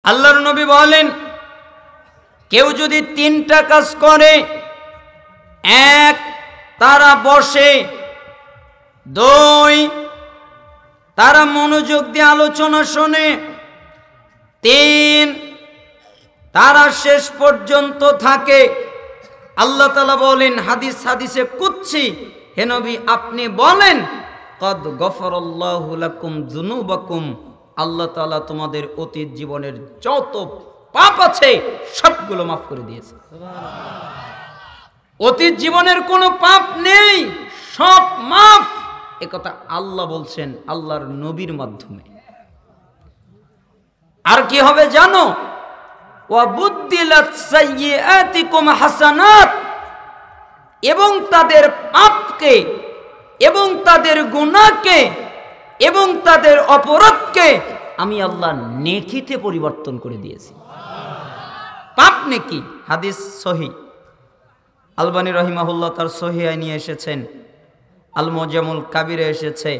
আল্লাহর নবী বলেন, কেউ যদি 3টা কাজ করে, 1 তারা বসে, 2 তারা মনোযোগ দিয়ে আলোচনা শোনে, 3 তারা শেষ পর্যন্ত থাকে। আল্লাহ তাআলা বলেন হাদিসে কুদসি, হে নবী আপনি বলেন, কদ গফরাল্লাহু লাকুম যুনুবাকুম, আল্লাহ তাআলা তোমাদের অতীত জীবনের যত পাপ আছে সবগুলো মাফ করে দিয়েছে। অতীত জীবনের কোনো পাপ নেই, সব মাফ। একথা আল্লাহ বলছেন আল্লাহর নবীর মাধ্যমে। আর কি হবে জানো? ওয়া বুদ্দিলাত সাইয়্যাতিকুম হাসানাত, এবং তাদের পাপকে এবং তাদের গুনাহকে এবং তাদের অপরাধকে আমি আল্লাহ নেকিতে পরিবর্তন করে দিয়েছি। পাপ নেকি, হাদিস সহিহ। আলবানী রহিমাহুল্লাহ তার সহিহায় নিয়ে এসেছেন, আল মুজামুল কাবিরে এসেছে,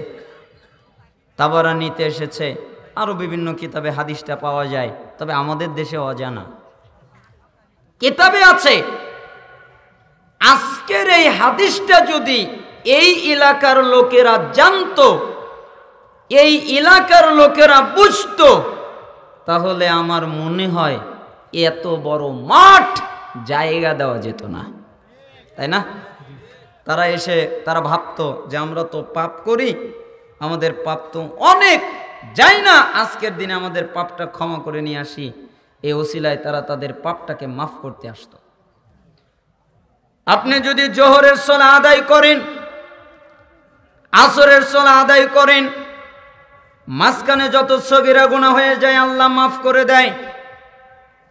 তাবারানীতে এসেছে, আরো বিভিন্ন কিতাবে হাদিসটা পাওয়া যায়, তবে আমাদের দেশে অজানা কিতাবে আছে। আজকের এই হাদিসটা যদি এই এলাকার লোকেরা জানতো, এই এলাকার লোকেরা বুঝতো, তাহলে আমার মনে হয় এত বড় মাঠ জায়গা দেওয়া যেত না, তাই না? তারা এসে তারা ভাবতো যে আমরা তো পাপ করি, আমাদের পাপ তো অনেক, যাই না আজকের দিনে আমাদের পাপটা ক্ষমা করে নিয়ে আসি। এই ওসিলায় তারা তাদের পাপটাকে মাফ করতে আসতো। আপনি যদি জোহরের সালাত আদায় করেন, আসরের সালাত আদায় করেন, মাঝখানে যত সগীরা গুনাহ হয়ে যায় আল্লাহ মাফ করে দেয়,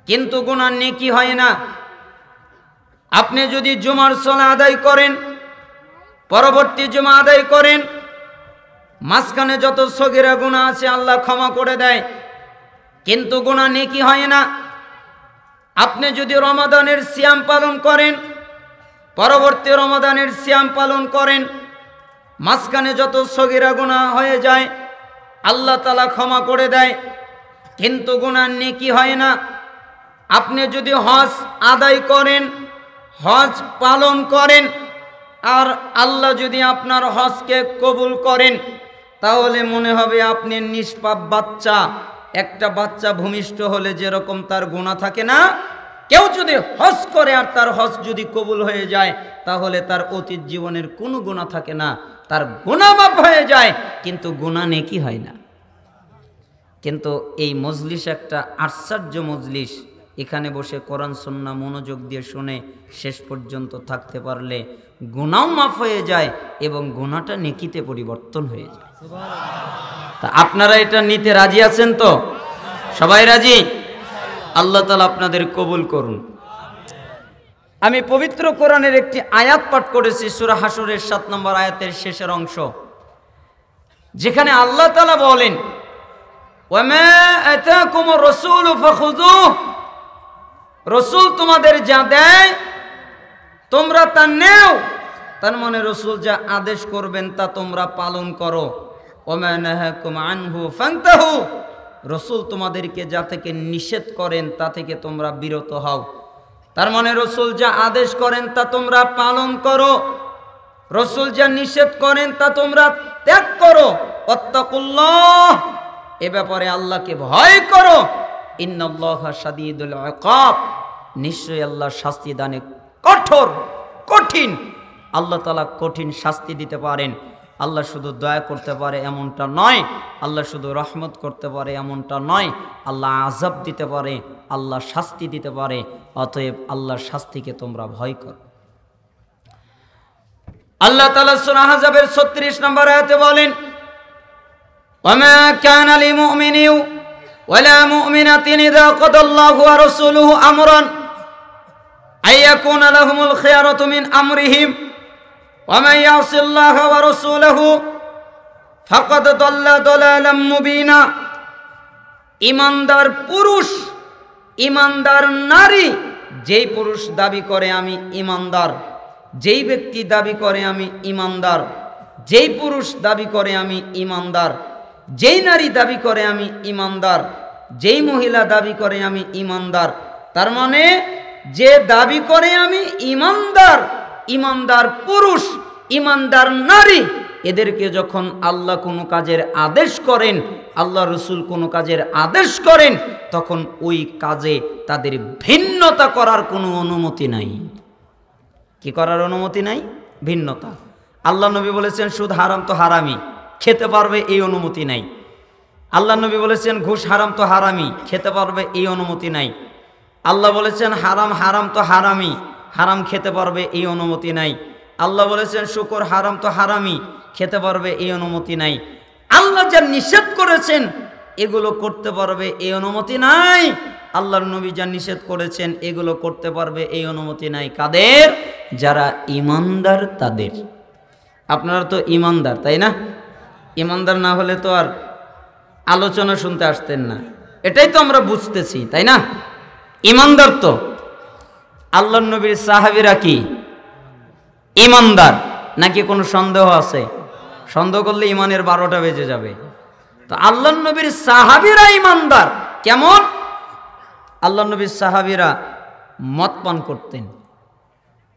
কিন্তু গুনাহ নেকি হয় না। আপনি যদি জুমার সালাত আদায় করেন, পরবর্তী জুমা আদায় করেন, মাঝখানে যত সগীরা গুনাহ আছে আল্লাহ ক্ষমা করে দেয়, কিন্তু গুনাহ নেকি হয় না। আপনি যদি রমাদানের সিয়াম পালন করেন, পরবর্তী রমাদানের সিয়াম পালন করেন, মাঝখানে যত সগীরা গুনাহ হয়ে যায় আল্লাহ তাআলা ক্ষমা করে দেয়, কিন্তু গুনাহ নেকি হয় না। আপনি যদি হজ আদায় করেন, হজ পালন করেন, আর আল্লাহ যদি আপনার হজকে কবুল করেন, তাহলে মনে হবে আপনি নিষ্পাপ বাচ্চা। একটা বাচ্চা ভূমিষ্ঠ হলে যেরকম তার গুনাহ থাকে না, কেউ যদি হজ করে আর তার হজ যদি কবুল হয়ে যায়, তাহলে তার অতীত জীবনের কোনো গুনাহ থাকে না, তার গুনাহ মাফ হয়ে যায়, কিন্তু গুনাহ নেকি হয় না। কিন্তু এই মজলিস একটা আশ্চর্য মজলিস। এখানে বসে কোরআন সুন্নাহ মনোযোগ দিয়ে শুনে শেষ পর্যন্ত থাকতে পারলে গুনাহ মাফ হয়ে যায় এবং গুনাহটা নেকিতে পরিবর্তন হয়ে যায়। তা আপনারা এটা নিতে রাজি আছেন তো? সবাই রাজি? আল্লাহ তাআলা আপনাদের কবুল করুন। আমি পবিত্র কোরআনের একটি আয়াত পাঠ করেছি, সূরা হাশরের 7 নম্বর আয়াতের শেষের অংশ, যেখানে আল্লাহ তাআলা বলেন, ওয়ামা আতাকুমুর রাসূলু ফাখুযুহু, রাসূল তোমাদের যা দেয় তোমরা তা নেও। তার মানে রাসূল যা আদেশ করবেন তা তোমরা পালন করো। ওয়ামা নাহাকুম আনহু ফান্তাহু, রাসূল তোমাদেরকে যা থেকে নিষেধ করেন তা থেকে তোমরা বিরত হও। তার মানে রাসূল যা আদেশ করেন তা তোমরা পালন করো, রাসূল যা নিষেধ করেন তা তোমরা ত্যাগ করো। ওয়াত্তাকুল্লাহ, এ ব্যাপারে আল্লাহকে ভয় করো। ইন্নাল্লাহা শাদীদুল ইকাব, নিশ্চয়ই আল্লাহ শাস্তি দানে কঠোর, কঠিন। আল্লাহ তাআলা কঠিন শাস্তি দিতে পারেন। আল্লাহ শুধু দয়া করতে পারে এমনটা নয়, আল্লাহ শুধু রহমত করতে পারে এমনটা নয়, আল্লাহ আযাব দিতে পারে, আল্লাহ শাস্তি দিতে পারে। অতএব আল্লাহর শাস্তিকে তোমরা ভয় করো। আল্লাহ তাআলা সূরা আহজাবের 36 নম্বর আয়াতে বলেন, ওয়ামা কানা লিমুমিনিন ওয়ালা মুমিনাতিন ইযা কাদাল্লাহু ওয়া রাসূলুহু আমরান আইয়াকুনা লাহুমুল খিয়ারাতু মিন আমরিহিম ওয়া মান ইয়াসিল্লাহা ওয়া রাসূলুহু ফাকাদ দাল্লা দালালাম মুবিনা। ঈমানদার পুরুষ, ঈমানদার নারী, যেই পুরুষ দাবি করে আমি ঈমানদার, যেই ব্যক্তি দাবি করে আমি ঈমানদার, যেই পুরুষ দাবি করে আমি ঈমানদার, যেই নারী দাবি করে আমি ঈমানদার, যেই মহিলা দাবি করে আমি ইমানদার, তার মানে যে দাবি করে আমি ইমানদার, ইমানদার পুরুষ, ইমানদার নারী, এদেরকে যখন আল্লাহ কোনো কাজের আদেশ করেন, আল্লাহ রসুল কোনো কাজের আদেশ করেন, তখন ওই কাজে তাদের ভিন্নতা করার কোনো অনুমতি নাই। কি করার অনুমতি নাই? ভিন্নতা। আল্লাহ নবী বলেছেন সুদ হারাম তো হারামি, খেতে পারবে এই অনুমতি নাই। আল্লাহ নবী বলেছেন ঘুষ হারাম তো হারামি, খেতে পারবে এই অনুমতি নাই। আল্লাহ বলেছেন হারাম হারাম তো হারামি, হারাম খেতে পারবে এই অনুমতি নাই। আল্লাহ বলেছেন শুকর হারাম তো হারামি, খেতে পারবে এই অনুমতি নাই। আল্লাহ যা নিষেধ করেছেন এগুলো করতে পারবে এই অনুমতি নাই। আল্লাহর নবী যা নিষেধ করেছেন এগুলো করতে পারবে এই অনুমতি নাই। কাদের? যারা ইমানদার তাদের। আপনারা তো ইমানদার, তাই না? ইমানদার না হলে তো আর আলোচনা শুনতে আসতেন না, এটাই তো আমরা বুঝতেছি, তাই না? ইমানদার তো। আল্লাহর নবীর সাহাবীরা কি ইমানদার নাকি কোনো সন্দেহ আছে? সন্দেহ করলে ইমানের 12টা বেজে যাবে। তো আল্লাহর নবীর সাহাবীরা ইমানদার কেমন? আল্লাহর নবীর সাহাবীরা মদ পান করতেন,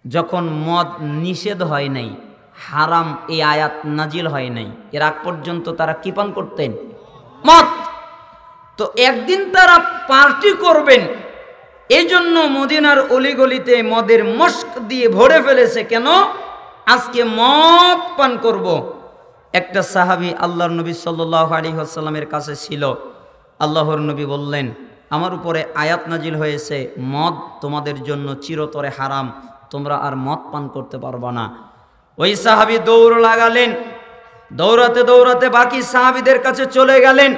যখন মদ নিষেধ হয় নাই, হারাম এই আয়াত নাজিল হয় নাই, এর আগ পর্যন্ত তারা কি পান করতেন? মদ। তো একদিন তারা পার্টি করবেন, এই জন্য মদিনার অলিগলিতে মদের মস্ক দিয়ে ভরে ফেলেছে। কেন? আজকে মদ পান করব। একটা সাহাবী আল্লাহর নবী সাল্লাল্লাহু আলাইহি ওয়াসাল্লামের কাছে ছিল। আল্লাহর নবী বললেন, আমার উপরে আয়াত নাজিল হয়েছে, মদ তোমাদের জন্য চিরতরে হারাম, তোমরা আর মদ পান করতে পারবে না। ওই সাহাবী দৌড় লাগালেন, দৌড়াতে দৌড়াতে বাকি সাহাবীদের কাছে চলে গেলেন।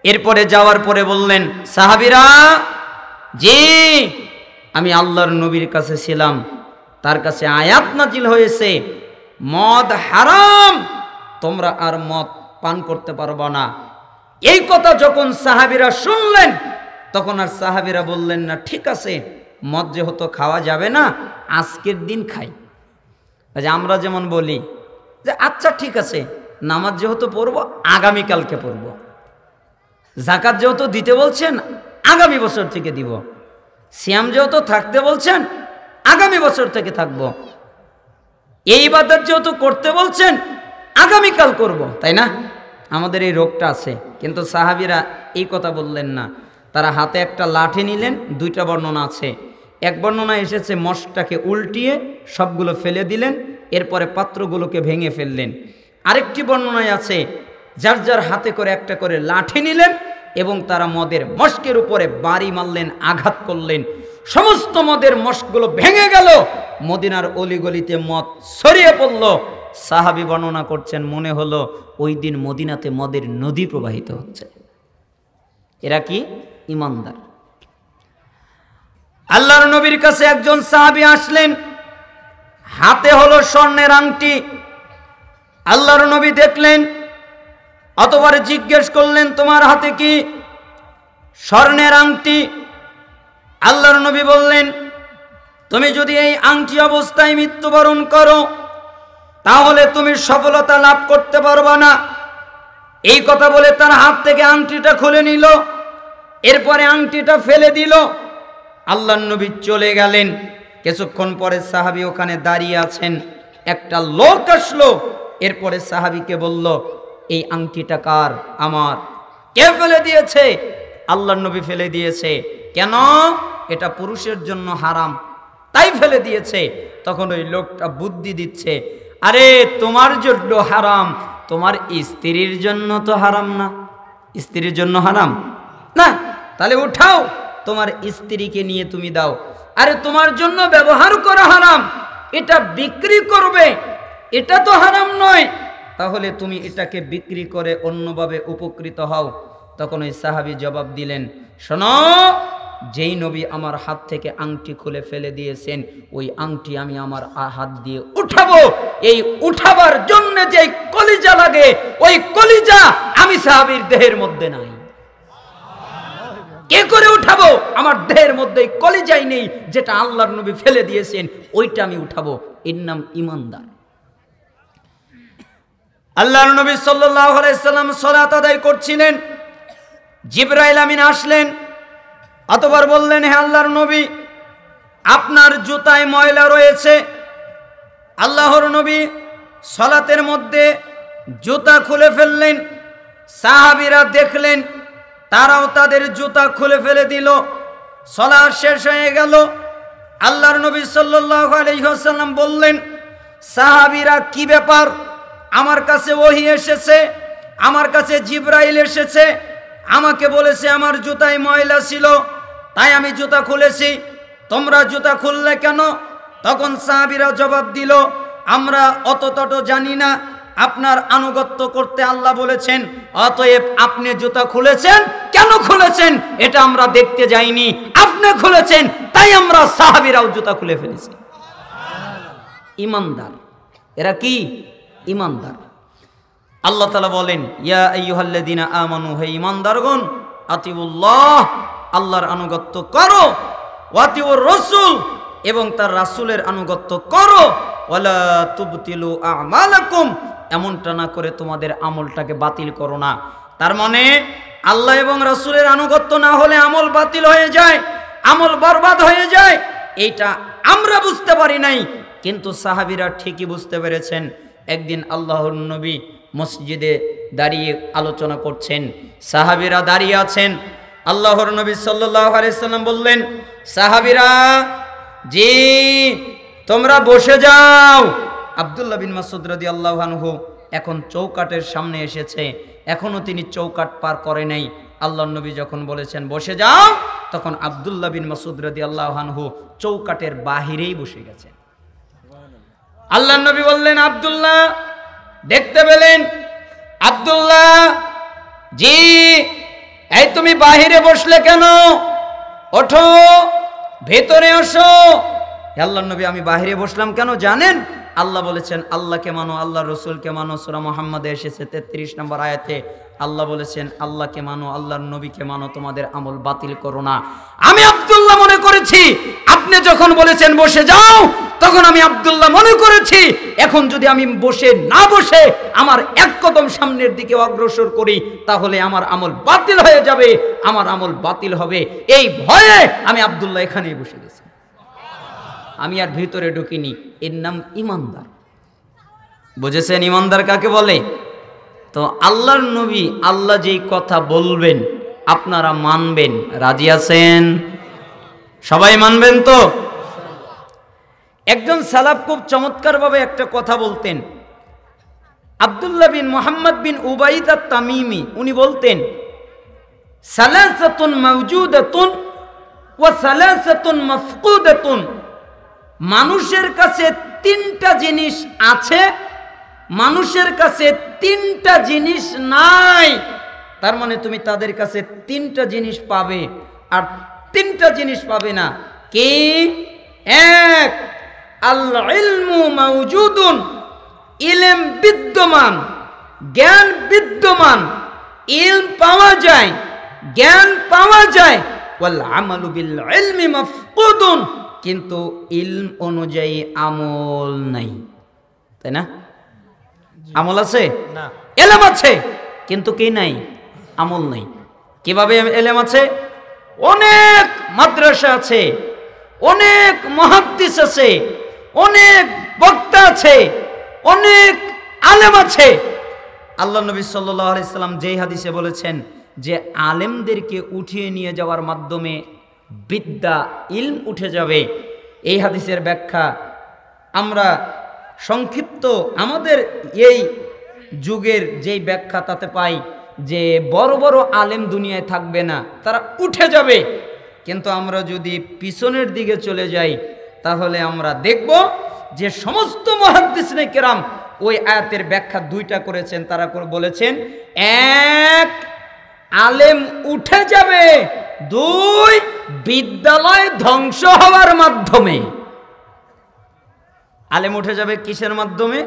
এরপরে যাওয়ার পরে বললেন, সাহাবীরা, জি আমি আল্লাহর নবীর কাছে ছিলাম, তার কাছে আয়াত নাজিল হয়েছে মদ হারাম, তোমরা আর মদ পান করতে পারবে না। এই কথা যখন সাহাবীরা শুনলেন, তখন আর সাহাবীরা বললেন না ঠিক আছে, মদ যেহেতু খাওয়া যাবে না, আজকের দিন খাই। আমরা যেমন বলি যে আচ্ছা ঠিক আছে, নামাজ যেহেতু পড়বো আগামীকালকে পড়বো, যাকাত যেহেতু দিতে বলছেন আগামী বছর থেকে দিব, সিয়াম যেহেতু থাকতে বলছেন আগামী বছর থেকে থাকবো, এই ইবাদত যেহেতু করতে বলছেন আগামীকাল করব, তাই না? আমাদের এই রোগটা আছে। কিন্তু সাহাবীরা এই কথা বললেন না। তারা হাতে একটা লাঠি নিলেন, 2টা বর্ণনা আছে। এক বর্ণনা এসেছে মশটাকে উল্টিয়ে সবগুলো ফেলে দিলেন, এরপরে পাত্রগুলোকে ভেঙে ফেললেন। আরেকটি বর্ণনায় আছে যার যার হাতে করে একটা করে লাঠি নিলেন এবং তারা মদের মশকের উপরে বাড়ি মারলেন, আঘাত করলেন। সমস্ত মদের মশকগুলো ভেঙে গেল, মদিনার অলিগলিতে মদ ছড়িয়ে পড়ল। সাহাবী বর্ণনা করছেন, মনে হলো ওই দিন মদিনাতে মদের নদী প্রবাহিত হচ্ছে। এরা কি ইমানদার। আল্লাহর নবীর কাছে একজন সাহাবী আসলেন, হাতে হলো স্বর্ণের আংটি। আল্লাহর নবী দেখলেন, অতঃপর জিজ্ঞেস করলেন, তোমার হাতে কি? স্বর্ণের আংটি। আল্লাহর নবী বললেন, তুমি যদি এই আংটি অবস্থায় মৃত্যুবরণ করো তাহলে তুমি সফলতা লাভ করতে পারবে না। এই কথা বলে তার হাত থেকে আংটিটা খুলে নিল, এরপরে আংটিটা ফেলে দিল। আল্লাহর নবী চলে গেলেন। কিছুক্ষণ পরে সাহাবী ওখানে দাঁড়িয়ে আছেন, একটা লোক আসলো, এরপরে সাহাবীকে বলল, এই আংটিটা কার? আমার। কে ফেলে দিয়েছে? আল্লাহর নবী ফেলে দিয়েছে। কেন? এটা পুরুষের জন্য হারাম, তাই ফেলে দিয়েছে। তখন ওই লোকটা বুদ্ধি দিচ্ছে, আরে তোমার জন্য হারাম, তোমার স্ত্রীর জন্য তো হারাম না। স্ত্রীর জন্য হারাম না, তাহলে উঠাও, তোমার স্ত্রীকে নিয়ে তুমি দাও। আরে তোমার জন্য ব্যবহার করা হারাম, এটা বিক্রি করবে, এটা তো হারাম নয়, তাহলে তুমি এটাকে বিক্রি করে অন্যভাবে উপকৃত হও। তখন ওই সাহাবী জবাব দিলেন, শোনো, যেই নবী আমার হাত থেকে আংটি খুলে ফেলে দিয়েছেন, ওই আংটি আমি আমার হাত দিয়ে উঠাবো। এই উঠাবার জন্য যে কলিজা লাগে, ওই কলিজা আমি সাহাবীর দেহের মধ্যে নাই। কে করে উঠাবো? আমার দেহের মধ্যে কলিজাই নেই, যেটা আল্লাহর নবী ফেলে দিয়েছেন ওইটা আমি উঠাবো। এর নাম ইমানদার। আল্লাহর নবী সাল্লাল্লাহু আলাইহি সাল্লাম সালাত আদায় করছিলেন, জিবরাইল আমিন আসলেন, অতঃপর বললেন, হে আল্লাহর নবী, আপনার জুতায় ময়লা রয়েছে। আল্লাহর নবী সালাতের মধ্যে জুতা খুলে ফেললেন। সাহাবীরা দেখলেন, তারাও তাদের জুতা খুলে ফেলে দিল। সালাত শেষ হয়ে গেল। আল্লাহর নবী সাল্লাল্লাহু আলাইহি ওয়াসাল্লাম বললেন, সাহাবীরা কি ব্যাপার? আমার কাছে ওহী এসেছে, আমার কাছে জিবরাইল এসেছে, আমাকে বলেছে আমার জুতায় ময়লা ছিল, তাই আমি জুতা খুলেছি, তোমরা জুতা খুললে কেন? তখন সাহাবীরা জবাব দিল, আমরা অত তত জানি না, আপনার আনুগত্য করতে আল্লাহ বলেছেন, অতএব আপনি জুতা খুলেছেন, কেন খুলেছেন এটা আমরা দেখতে যাইনি, আপনি খুলেছেন তাই আমরা সাহাবীরাও জুতা খুলে ফেলেছি। ঈমানদার, এরা কি ঈমানদার। আল্লাহ তাআলা বলেন, ইয়া আইয়ুহাল্লাযীনা আমানু, হে ঈমানদারগণ, আতিউল্লাহ, আল্লাহর আনুগত্য করো, ওয়াতিউর রাসূল, এবং তার রাসূলের আনুগত্য করো, ওয়ালা তুবতিলু আমালাকুম, এমনটা না করে তোমাদের আমলটাকে বাতিল করো না। তার মানে আল্লাহ এবং রাসূলের আনুগত্য না হলে আমল বাতিল হয়ে যায়, আমল বরবাদ হয়ে যায়। এইটা আমরা বুঝতে পারি নাই, কিন্তু সাহাবীরা ঠিকই বুঝতে পেরেছেন। একদিন আল্লাহর নবী মসজিদে দাঁড়িয়ে আলোচনা করছেন, সাহাবীরা দাঁড়িয়ে আছেন। আল্লাহর নবী সাল্লাল্লাহু আলাইহি সাল্লাম বললেন, সাহাবীরা জি তোমরা বসে যাও। আব্দুল্লাহ বিন মাসউদ রাদিয়াল্লাহু আনহু এখন চৌকাটের সামনে এসেছে, এখনো তিনি চৌকাট পার করে নাই। আল্লাহর নবী যখন বলেছেন বসে যাও, তখন আব্দুল্লাহ বিন মাসউদ রাদিয়াল্লাহু আনহু চৌকাটের বাহিরেই বসে গেছেন। আল্লাহর নবী বললেন, আব্দুল্লাহ, দেখতে পেলেন? আব্দুল্লাহ জি, এই তুমি বাহিরে বসলে কেন? ওঠো, ভেতরে আসো। আল্লাহর নবী, আমি বাহিরে বসলাম কেন জানেন? আল্লাহ বলেছেন আল্লাহকে মানো, আল্লাহর রাসূলকে মানো। সূরা মুহাম্মাদে এসেছে 33 নম্বর আয়াতে আল্লাহ বলেছেন আল্লাহকে মানো, আল্লাহর নবীকে মানো, তোমাদের আমল বাতিল করো না। আমি আব্দুল্লাহ মনে করেছি আপনি যখন বলেছেন বসে যাও, তখন আমি আব্দুল্লাহ মনে করেছি এখন যদি আমি বসে না বসে আমার এক কদম সামনের দিকে অগ্রসর করি, তাহলে আমার আমল বাতিল হয়ে যাবে, আমার আমল বাতিল হবে। এই ভয়ে আমি আব্দুল্লাহ এখানেই বসে গেছি, আমি আর ভিতরে ঢুকিনি। এর নাম ঈমানদার। বুঝেছেন ঈমানদার কাকে বলে? তো আল্লাহর নবী আল্লাহ যেই কথা বলবেন আপনারা মানবেন, রাজি আছেন? সবাই মানবেন তো? একজন সালাফ খুব চমৎকারভাবে একটা কথা বলতেন। আব্দুল্লাহ বিন মুহাম্মদ বিন উবাইদ আত-তামিমি, উনি বলতেন, সালাসাতুন মাওজুদাতুন ওয়া সালাসাতুন মাফকুদাতুন, মানুষের কাছে তিনটা জিনিস আছে, মানুষের কাছে তিনটা জিনিস নাই। তার মানে তুমি তাদের কাছে তিনটা জিনিস পাবে আর তিনটা জিনিস পাবে না। কি? এক, আল ইলমু মাওজুদুন, ইলম বিদ্যমান, জ্ঞান বিদ্যমান, ইলম পাওয়া যায়, জ্ঞান পাওয়া যায়। ওয়াল আমালু বিল ইলমি মাফকুদুন, কিন্তু ইলম অনুযায়ী আমল নাই। তাই না? আমল আছে না, ইলম আছে কিন্তু কি নাই? আমল নাই। কিভাবে ইলম আছে? অনেক মাদ্রাসা আছে, অনেক মুহাদ্দিস আছে, অনেক বক্তা আছে, অনেক আলেম আছে। আল্লাহ নবী সাল্লাল্লাহু আলাইহি সাল্লাম যেই হাদিসে বলেছেন যে আলেমদেরকে উঠিয়ে নিয়ে যাওয়ার মাধ্যমে বিদ্যা ইলম উঠে যাবে, এই হাদিসের ব্যাখ্যা আমরা সংক্ষিপ্ত আমাদের এই যুগের যেই ব্যাখ্যা তাতে পাই যে বড় বড় আলেম দুনিয়ায় থাকবে না, তারা উঠে যাবে। কিন্তু আমরা যদি পিছনের দিকে চলে যাই তাহলে আমরা দেখব যে সমস্ত মুহাদ্দিসিনে কেরাম ওই আয়াতের ব্যাখ্যা দুইটা করেছেন। তারা বলেছেন, এক, আলেম উঠে যাবে, দুই, বিদ্যালয় ধ্বংস হওয়ার মাধ্যমে। আলেম উঠে যাবে কিসের মাধ্যমে?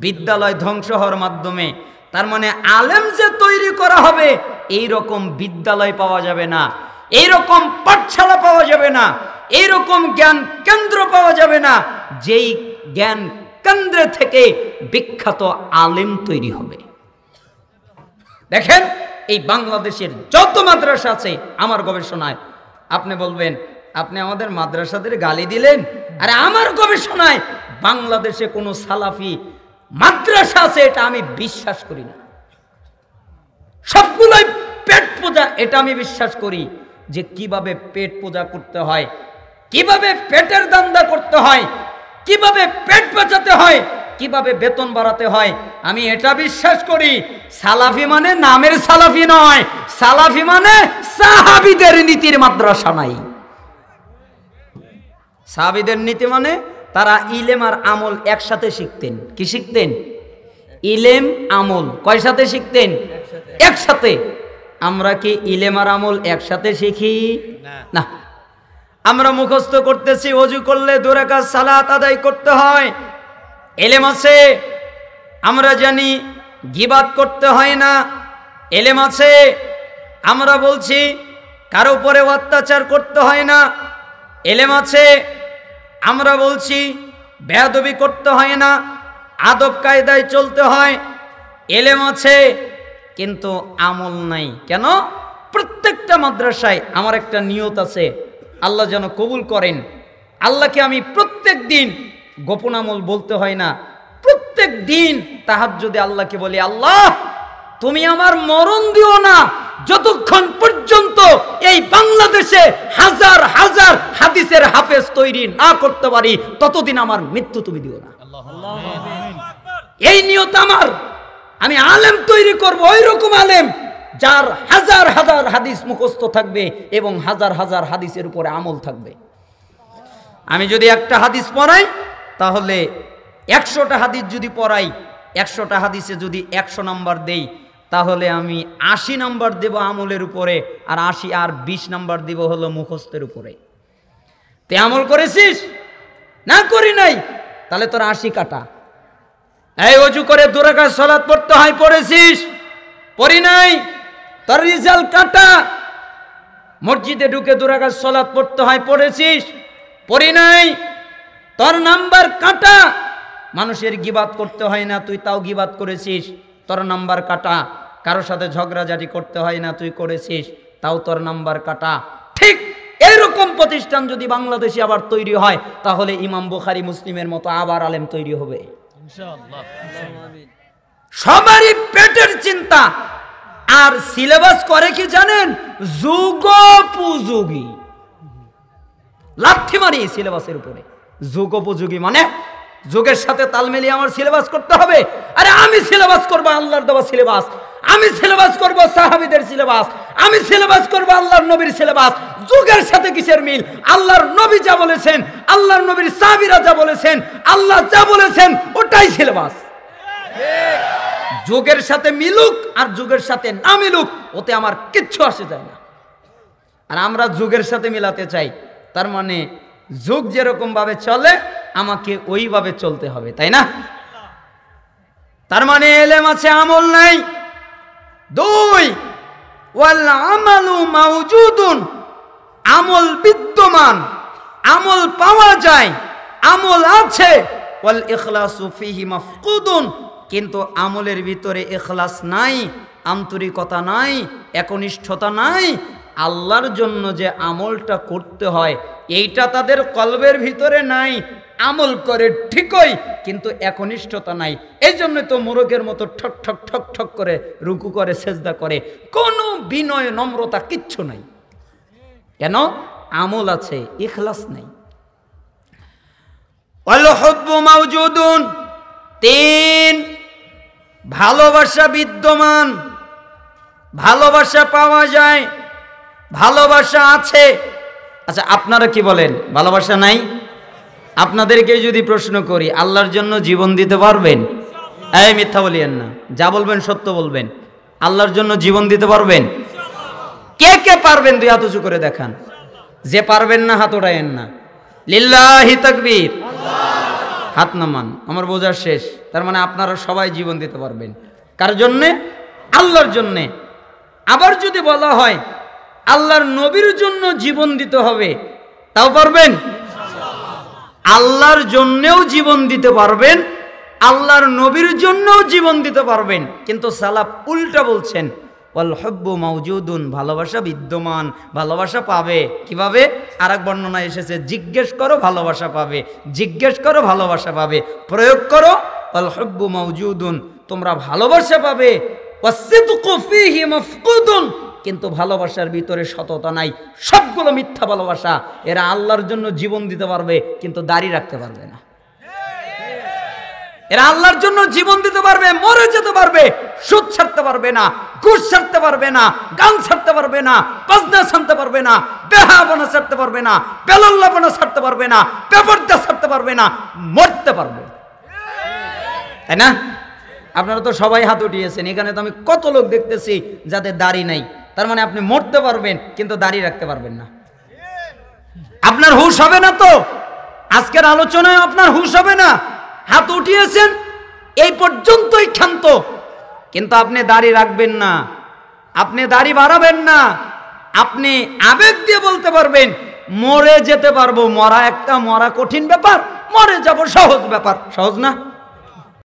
বিদ্যালয় ধ্বংস হওয়ার মাধ্যমে। তার মানে আলেম যে তৈরি করা হবে এই রকম বিদ্যালয় পাওয়া যাবে না, এই রকম পাঠশালা পাওয়া যাবে না, এই রকম জ্ঞান কেন্দ্র পাওয়া যাবে না যেই জ্ঞান কেন্দ্রে থেকে বিখ্যাত আলেম তৈরি হবে। দেখেন এই বাংলাদেশের যত মাদ্রাসা আছে আমার গবেষণায়, আপনি বলবেন আপনি আমাদের মাদ্রাসাদের গালি দিলেন, আরে আমার গবেষণায় বাংলাদেশে কোনো সালাফি মাদ্রাসা আছে এটা আমি বিশ্বাস করি না। সবগুলোই পেট পূজা, এটা আমি বিশ্বাস করি যে কিভাবে পেট পূজা করতে হয়, কিভাবে পেটের দান্দা করতে হয়, কিভাবে পেট বাঁচাতে হয়, কিভাবে বেতন বাড়াতে হয়, আমি এটা বিশ্বাস করি। সালাফি মানে নামের সালাফি নয়, সালাফি মানে সাহাবীদের নীতির মাদ্রাসা নাই। সাহাবীদের নীতি মানে তারা ইলেম আর আমল একসাথে শিখতেন। কি শিখতেন? ইলেম আমল কয় সাথে শিখতেন? একসাথে। আমরা কি ইলেম আর আমল একসাথে শিখি? না, আমরা মুখস্থ করতেছি ওযু করলে 2 রাকাত সালাত আদায় করতে হয়, ইলেম আছে। আমরা জানি গীবাত করতে হয় না, ইলেম আছে। আমরা বলছি কারো উপরে অত্যাচার করতে হয় না, ইলেম আছে। আমরা বলছি বেয়াদবি করতে হয় না, আদব কায়দায় চলতে হয়, ইলেম আছে। কিন্তু আমল নাই কেন? প্রত্যেকটা মাদ্রাসায় আমার একটা নিয়ত আছে, আল্লাহ যেন কবুল করেন। আল্লাহকে আমি প্রত্যেক দিন গোপন আমল বলতে হয় না, প্রত্যেক দিন তাহাজ্জুদে আল্লাহকে বলি, আল্লাহ তুমি আমার মরণ দিও না যতক্ষণ পর্যন্ত এই বাংলাদেশে হাজার হাজার হাদিসের হাফেজ তৈরি না করতে পারি, ততদিন আমার মৃত্যু তুমি দিও না। এই নিয়ত আমার। আমি আলেম তৈরি করব, ওই রকম আলেম যার হাজার হাজার হাদিস মুখস্থ থাকবে এবং হাজার হাজার হাদিসের উপরে আমল থাকবে। আমি যদি একটা হাদিস পড়াই, তাহলে 100টা হাদিস যদি পড়াই, 100টা হাদিসে যদি 100 নাম্বার দেই, তাহলে আমি 80 নাম্বার দেব আমলের উপরে, আর 20 নাম্বার দেব হলো মুখস্থের উপরে। তে আমল করেছিস না করি নাই, তাহলে তোর 80 কাটা। এই ওযু করে 2 রাকাত সালাত পড়তে হয়, পড়েছিস? পড়ি নাই, তোর রেজাল্ট কাটা। মসজিদে ঢুকে 2 রাকাত সালাত পড়তে হয়, পড়েছিস? পড়ি নাই, তোর নাম্বার কাটা। মানুষের গীবাত করতে হয় না, তুই তাও গীবাত করেছিস, তোর নাম্বার কাটা। কারোর সাথে ঝগড়াঝাটি করতে হয় না, তুই করেছিস, তাও তোর নাম্বার কাটা। ঠিক এরকম প্রতিষ্ঠান যদি বাংলাদেশে আবার তৈরি হয়, তাহলে ইমাম বুখারী মুসলিমের মতো আবার আলেম তৈরি হবে ইনশাআল্লাহ। সবারই পেটের চিন্তা। আর সিলেবাস করে কি জানেন? যুগোপযোগী। লাথি মারি সিলেবাসের উপরে। যুগোপযোগী মানে যুগের সাথে তাল মিলিয়ে আমার সিলেবাস করতে হবে। আরে আমি সিলেবাস করব আল্লাহর দেওয়া সিলেবাস, আমি সিলেবাস করব সাহাবীদের সিলেবাস, আমি সিলেবাস করব আল্লাহর নবীর সিলেবাস। যুগের সাথে কিসের মিল? আল্লাহর নবী যা বলেছেন, আল্লাহর নবীর সাহাবীরা যা বলেছেন, আল্লাহ যা বলেছেন, ওটাই সিলেবাস। যুগের সাথে মিলুক আর যুগের সাথে না মিলুক, ওতে আমার কিচ্ছু আসে যায় না। আর আমরা যুগের সাথে মিলাতে চাই, তার মানে যুগ যেরকম ভাবে চলে আমাকে ওইভাবে চলতে হবে, তাই না? তার মানে ইলম আছে, আমল নাই। 2 ওয়াল আমালু মাওজুদুন, আমল বিদ্যমান, আমল পাওয়া যায়, আমল আছে। ওয়াল ইখলাসু ফিহি মাফকুদুন, কিন্তু আমলের ভিতরে ইখলাস নাই, আন্তরিকতা নাই, একনিষ্ঠতা নাই। আল্লাহর জন্য যে আমলটা করতে হয় এইটা তাদের কলবের ভিতরে নাই। আমল করে ঠিকই, কিন্তু একনিষ্ঠতা নাই। এই জন্য তো মোরগের মতো ঠক ঠক ঠক ঠক করে রুকু করে, সেজদা করে, কোনো বিনয় নম্রতা কিচ্ছু নাই। কেন? আমল আছে, ইখলাস নাই। ওয়াল হুব্বু মাওজুদুন, 3 ভালোবাসা বিদ্যমান, ভালোবাসা পাওয়া যায়, ভালোবাসা আছে। আচ্ছা আপনারা কি বলেন, ভালোবাসা নাই? আপনাদেরকে যদি প্রশ্ন করি, আল্লাহর জন্য জীবন দিতে পারবেন? এই মিথ্যা বলিয়েন না, যা বলবেন সত্য বলবেন। আল্লাহর জন্য জীবন দিতে পারবেন? কে কে পারবেন 2 হাত উঁচু করে দেখান। যে পারবেন না হাত ওঠায়েন না। লিল্লাহি তাকবীর। হাত নামান, আমার বোঝা শেষ। তার মানে আপনারা সবাই জীবন দিতে পারবেন। কার জন্যে? আল্লাহর জন্যে। আবার যদি বলা হয় আল্লাহর নবীর জন্য জীবন দিতে হবে, তাও পারবেন? আল্লাহর জন্যেও জীবন দিতে পারবেন, আল্লাহর নবীর জন্যও জীবন দিতে পারবেন। কিন্তু সালাফ উল্টা বলছেন, ওয়াল হুব্বু মাওজুদুন, ভালোবাসা বিদ্যমান, ভালোবাসা পাবে। কিভাবে? আরেক বর্ণনা এসেছে জিজ্ঞেস করো ভালোবাসা পাবে, জিজ্ঞেস করো ভালোবাসা পাবে, প্রয়োগ করো ওয়াল হুব্বু মাওজুদুন, তোমরা ভালোবাসা পাবে। ওয়াসিদকু ফীহি মাফকুদুন, কিন্তু ভালোবাসার ভিতরে সততা নাই, সবগুলো মিথ্যা ভালোবাসা। এরা আল্লাহর জন্য জীবন দিতে পারবে কিন্তু দাড়ি রাখতে পারবে না। এরা আল্লাহর জন্য জীবন দিতে পারবে, মরে যেতে পারবে, সুদ ছাড়তে পারবে না, ঘুষ ছাড়তে পারবে না, গান ছাড়তে পারবে না, বাজনা ছাড়তে পারবে না, বেহায়াপনা ছাড়তে পারবে না, বেলল্লাপনা ছাড়তে পারবে না, বেপরদা ছাড়তে পারবে না, মরতে পারবে। তাই না? আপনারা তো সবাই হাত উঠিয়েছেন, এখানে তো আমি কত লোক দেখতেছি যাদের দাড়ি নাই। তার মানে আপনি মরতে পারবেন কিন্তু দাড়ি রাখতে পারবেন না। আপনার হুশ হবে না তো? আজকের আলোচনায় আপনার হুশ হবে না। হাত উঠিয়েছেন এই পর্যন্তই ক্ষান্ত, কিন্তু আপনি দাড়ি রাখবেন না, আপনি দাড়ি বাড়াবেন না। আপনি আবেগ দিয়ে বলতে পারবেন মরে যেতে পারবো, মরা একটা মরা কঠিন ব্যাপার, মরে যাব সহজ ব্যাপার। সহজ না?